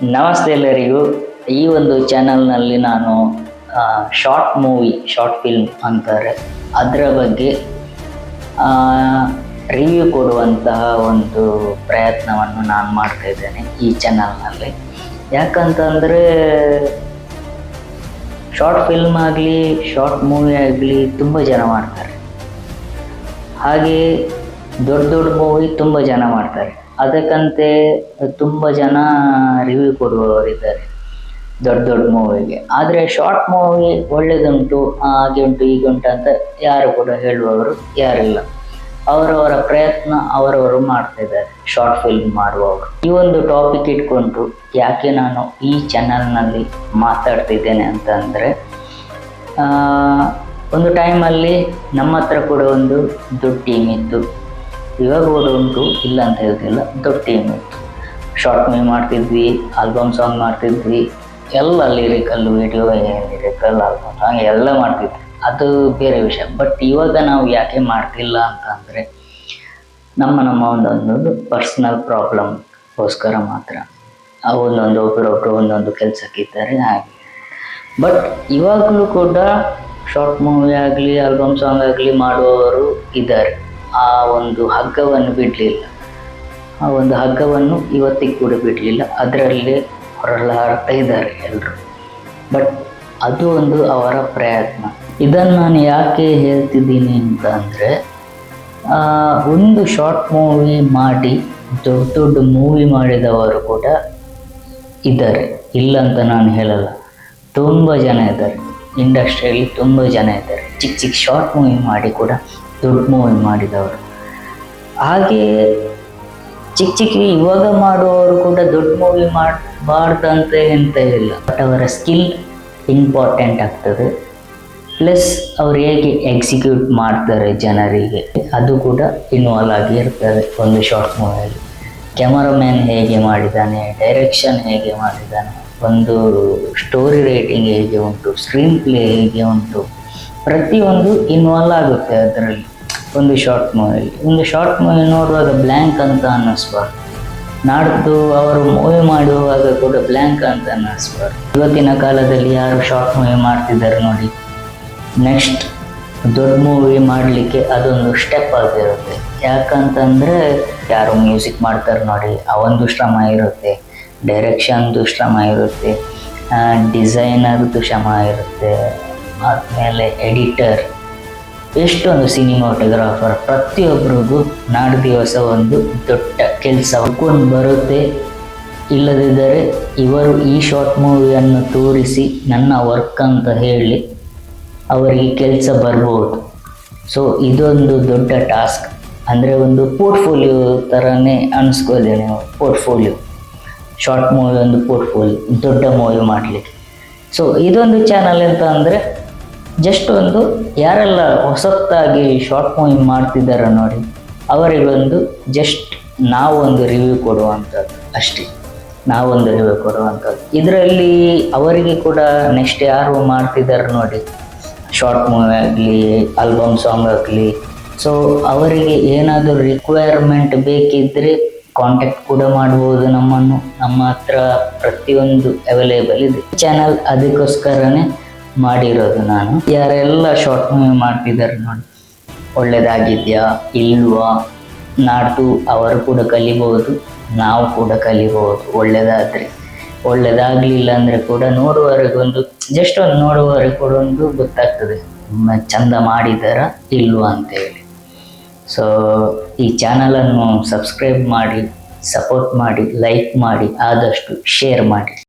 ನಮಸ್ತೆ ಎಲ್ಲರಿಗೂ. ಈ ಒಂದು ಚಾನಲ್ನಲ್ಲಿ ನಾನು ಶಾರ್ಟ್ ಫಿಲ್ಮ್ ಅಂತಾರೆ ಅದರ ಬಗ್ಗೆ ರಿವ್ಯೂ ಕೊಡುವಂತಹ ಒಂದು ಪ್ರಯತ್ನವನ್ನು ನಾನು ಮಾಡ್ತಾ ಇದ್ದೇನೆ ಈ ಚಾನಲ್ನಲ್ಲಿ. ಯಾಕಂತಂದರೆ ಶಾರ್ಟ್ ಫಿಲ್ಮ್ ಆಗಲಿ ಶಾರ್ಟ್ ಮೂವಿ ಆಗಲಿ ತುಂಬ ಜನ ಮಾಡ್ತಾರೆ, ಹಾಗೆ ದೊಡ್ಡ ದೊಡ್ಡ ಮೂವಿ ತುಂಬ ಜನ ಮಾಡ್ತಾರೆ. ಅದಕ್ಕಂತೆ ತುಂಬ ಜನ ರಿವ್ಯೂ ಕೊಡುವವರಿದ್ದಾರೆ ದೊಡ್ಡ ದೊಡ್ಡ ಮೂವಿಗೆ. ಆದರೆ ಶಾರ್ಟ್ ಮೂವಿ ಒಳ್ಳೆಯದುಂಟು, ಹಾಗೆ ಉಂಟು ಹೀಗೆ ಉಂಟು ಅಂತ ಯಾರು ಕೂಡ ಹೇಳುವವರು ಯಾರಿಲ್ಲ. ಅವರವರ ಪ್ರಯತ್ನ ಅವರವರು ಮಾಡ್ತಾ ಇದ್ದಾರೆ ಶಾರ್ಟ್ ಫಿಲ್ಮ್ ಮಾಡುವವರು. ಈ ಒಂದು ಟಾಪಿಕ್ ಇಟ್ಕೊಂಡು ಯಾಕೆ ನಾನು ಈ ಚಾನಲ್ನಲ್ಲಿ ಮಾತಾಡ್ತಿದ್ದೇನೆ ಅಂತ ಅಂದರೆ, ಒಂದು ಟೈಮಲ್ಲಿ ನಮ್ಮ ಹತ್ರ ಕೂಡ ಒಂದು ದೊಡ್ಡ ಟೀಮ್ ಇತ್ತು. ಇವಾಗ ಕೂಡ ಉಂಟು, ಇಲ್ಲ ಅಂತ ಹೇಳೋದಿಲ್ಲ, ದೊಡ್ಡ ಟೀಮ್ ಇತ್ತು. ಶಾರ್ಟ್ ಮೂವಿ ಮಾಡ್ತಿದ್ವಿ, ಆಲ್ಬಮ್ ಸಾಂಗ್ ಮಾಡ್ತಿದ್ವಿ, ಎಲ್ಲ lyrical video, lyrical album song ಎಲ್ಲ ಮಾಡ್ತಿದ್ವಿ. ಅದು ಬೇರೆ ವಿಷಯ. ಬಟ್ ಇವಾಗ ನಾವು ಯಾಕೆ ಮಾಡ್ತಿಲ್ಲ ಅಂತಂದರೆ, ನಮ್ಮ ಒಂದೊಂದು ಪರ್ಸ್ನಲ್ ಪ್ರಾಬ್ಲಮ್ಗೋಸ್ಕರ ಮಾತ್ರ. ಒಬ್ಬರೊಬ್ಬರು ಒಂದೊಂದು ಕೆಲಸಕ್ಕಿದ್ದಾರೆ ಹಾಗೆ. ಬಟ್ ಇವಾಗಲೂ ಕೂಡ ಶಾರ್ಟ್ ಮೂವಿ ಆಗಲಿ ಆಲ್ಬಮ್ ಸಾಂಗ್ ಆಗಲಿ ಮಾಡುವವರು ಇದ್ದಾರೆ. ಆ ಒಂದು ಹಗ್ಗವನ್ನು ಬಿಡಲಿಲ್ಲ, ಆ ಒಂದು ಹಗ್ಗವನ್ನು ಇವತ್ತಿಗೆ ಕೂಡ ಬಿಡಲಿಲ್ಲ. ಅದರಲ್ಲಿ ಹೊರಲಾಡ್ತಾ ಇದ್ದಾರೆ ಎಲ್ಲರೂ. ಬಟ್ ಅದು ಒಂದು ಅವರ ಪ್ರಯತ್ನ. ಇದನ್ನು ನಾನು ಯಾಕೆ ಹೇಳ್ತಿದ್ದೀನಿ ಅಂತ ಅಂದರೆ, ಒಂದು ಶಾರ್ಟ್ ಮೂವಿ ಮಾಡಿ ದೊಡ್ಡ ದೊಡ್ಡ ಮೂವಿ ಮಾಡಿದವರು ಕೂಡ ಇದ್ದಾರೆ, ಇಲ್ಲ ಅಂತ ನಾನು ಹೇಳಲ್ಲ. ತುಂಬ ಜನ ಇದ್ದಾರೆ ಇಂಡಸ್ಟ್ರಿಯಲ್ಲಿ, ತುಂಬ ಜನ ಇದ್ದಾರೆ ಚಿಕ್ಕ ಚಿಕ್ಕ ಶಾರ್ಟ್ ಮೂವಿ ಮಾಡಿ ಕೂಡ ದೊಡ್ಡ ಮೂವಿ ಮಾಡಿದವರು. ಹಾಗೆ ಚಿಕ್ಕ ಇವಾಗ ಮಾಡುವವರು ಕೂಡ ದೊಡ್ಡ ಮೂವಿ ಮಾಡಬಾರ್ದಂತ ಎಂತ ಇಲ್ಲ. ಬಟ್ ಅವರ ಸ್ಕಿಲ್ ಇಂಪಾರ್ಟೆಂಟ್ ಆಗ್ತದೆ, ಪ್ಲಸ್ ಅವ್ರು ಹೇಗೆ ಎಕ್ಸಿಕ್ಯೂಟ್ ಮಾಡ್ತಾರೆ ಜನರಿಗೆ ಅದು ಕೂಡ ಇನ್ವಾಲ್ವ್ ಆಗಿ ಇರ್ತದೆ. ಒಂದು ಶಾರ್ಟ್ ಮೂವಿಯಲ್ಲಿ ಕ್ಯಾಮರಾಮ್ಯಾನ್ ಹೇಗೆ ಮಾಡಿದ್ದಾನೆ, ಡೈರೆಕ್ಷನ್ ಹೇಗೆ ಮಾಡಿದ್ದಾನೆ, ಒಂದು ಸ್ಟೋರಿ ರೈಟಿಂಗ್ ಹೇಗೆ ಉಂಟು, ಸ್ಕ್ರೀನ್ ಪ್ಲೇ ಹೇಗೆ ಉಂಟು, ಪ್ರತಿಯೊಂದು ಇನ್ವಾಲ್ವ್ ಆಗುತ್ತೆ ಅದರಲ್ಲಿ. ಒಂದು ಶಾರ್ಟ್ ಮೂವಿ ನೋಡುವಾಗ ಬ್ಲ್ಯಾಂಕ್ ಅಂತ ಅನ್ನಿಸ್ಬಾರ್ದು. ನಾಡ್ದು ಅವರು ಮೂವಿ ಮಾಡುವಾಗ ಕೂಡ ಬ್ಲ್ಯಾಂಕ್ ಅಂತ ಅನ್ನಿಸ್ಬಾರ್ದು. ಇವತ್ತಿನ ಕಾಲದಲ್ಲಿ ಯಾರು ಶಾರ್ಟ್ ಮೂವಿ ಮಾಡ್ತಿದ್ದಾರೆ ನೋಡಿ, ನೆಕ್ಸ್ಟ್ ದೊಡ್ಡ ಮೂವಿ ಮಾಡಲಿಕ್ಕೆ ಅದೊಂದು ಸ್ಟೆಪ್ ಆಗಿರುತ್ತೆ. ಯಾಕಂತಂದರೆ ಯಾರು ಮ್ಯೂಸಿಕ್ ಮಾಡ್ತಾರೆ ನೋಡಿ, ಆ ಒಂದು ಶ್ರಮ ಇರುತ್ತೆ, ಡೈರೆಕ್ಷನ್ದು ಶ್ರಮ ಇರುತ್ತೆ, ಡಿಸೈನರ್ದು ಶ್ರಮ ಇರುತ್ತೆ, ಆದಮೇಲೆ ಎಡಿಟರ್, ಎಷ್ಟೊಂದು ಸಿನಿಮಾಟೋಗ್ರಾಫರ್, ಪ್ರತಿಯೊಬ್ಬರಿಗೂ ನಾಡು ದಿವಸ ಒಂದು ದೊಡ್ಡ ಕೆಲಸ ಹೊಕ್ಕೊಂಡು ಬರುತ್ತೆ. ಇಲ್ಲದಿದ್ದರೆ ಇವರು ಈ ಶಾರ್ಟ್ ಮೂವಿಯನ್ನು ತೋರಿಸಿ ನನ್ನ ವರ್ಕ್ ಅಂತ ಹೇಳಿ ಅವರಿಗೆ ಕೆಲಸ ಬರ್ಬೋದು. ಸೊ ಇದೊಂದು ದೊಡ್ಡ ಟಾಸ್ಕ್. ಅಂದರೆ ಒಂದು ಪೋರ್ಟ್ಫೋಲಿಯೋ ಥರನೇ ಅನಿಸ್ಕೋದೆ ನೀವು. ಪೋರ್ಟ್ಫೋಲಿಯೋ ಶಾರ್ಟ್ ಮೂವಿ ಒಂದು ಪೋರ್ಟ್ಫೋಲಿಯೋ, ದೊಡ್ಡ ಮೂವಿ ಮಾಡಲಿಕ್ಕೆ. ಸೊ ಇದೊಂದು ಚಾನಲ್ ಅಂತ ಅಂದರೆ, ಜಸ್ಟ್ ಒಂದು ಯಾರೆಲ್ಲ ಹೊಸತಾಗಿ ಶಾರ್ಟ್ ಮೂವಿ ಮಾಡ್ತಿದ್ದಾರೆ ನೋಡಿ, ಅವರಿಗೊಂದು ಜಸ್ಟ್ ನಾವೊಂದು ರಿವ್ಯೂ ಕೊಡುವಂಥದ್ದು ಅಷ್ಟೇ. ನಾವೊಂದು ರಿವ್ಯೂ ಕೊಡುವಂಥದ್ದು ಇದರಲ್ಲಿ ಅವರಿಗೆ ಕೂಡ ನೆಕ್ಸ್ಟ್ ಯಾರು ಮಾಡ್ತಿದ್ದಾರೆ ನೋಡಿ, ಶಾರ್ಟ್ ಮೂವಿ ಆಗಲಿ ಆಲ್ಬಮ್ ಸಾಂಗ್ ಆಗಲಿ, ಸೊ ಅವರಿಗೆ ಏನಾದರೂ ರಿಕ್ವೈರ್ಮೆಂಟ್ ಬೇಕಿದ್ದರೆ ಕಾಂಟ್ಯಾಕ್ಟ್ ಕೂಡ ಮಾಡ್ಬೋದು ನಮ್ಮನ್ನು. ನಮ್ಮ ಹತ್ರ ಪ್ರತಿಯೊಂದು ಅವೈಲೇಬಲ್ ಇದೆ. ಚಾನಲ್ ಅದಕ್ಕೋಸ್ಕರನೇ ಮಾಡಿರೋದು ನಾನು. ಯಾರೆಲ್ಲ ಶಾರ್ಟ್ ಮೂವಿ ಮಾಡ್ತಿದ್ದಾರೆ ನೋಡಿ, ಒಳ್ಳೆಯದಾಗಿದೆಯಾ ಇಲ್ವಾ, ನಾಡ್ದು ಅವರು ಕೂಡ ಕಲಿಬೋದು, ನಾವು ಕೂಡ ಕಲಿಬೋದು. ಒಳ್ಳೆಯದಾದರೆ, ಒಳ್ಳೆಯದಾಗಲಿಲ್ಲ ಅಂದರೆ ಕೂಡ ನೋಡುವವರಿಗೊಂದು ಜಸ್ಟ್ ಒಂದು ನೋಡುವವರಿಗೆ ಕೂಡ ಒಂದು ಗೊತ್ತಾಗ್ತದೆ ಚಂದ ಮಾಡಿದಾರ ಇಲ್ವಾ ಅಂತೇಳಿ. ಸೊ ಈ ಚಾನಲನ್ನು ಸಬ್ಸ್ಕ್ರೈಬ್ ಮಾಡಿ, ಸಪೋರ್ಟ್ ಮಾಡಿ, ಲೈಕ್ ಮಾಡಿ, ಆದಷ್ಟು ಶೇರ್ ಮಾಡಿ.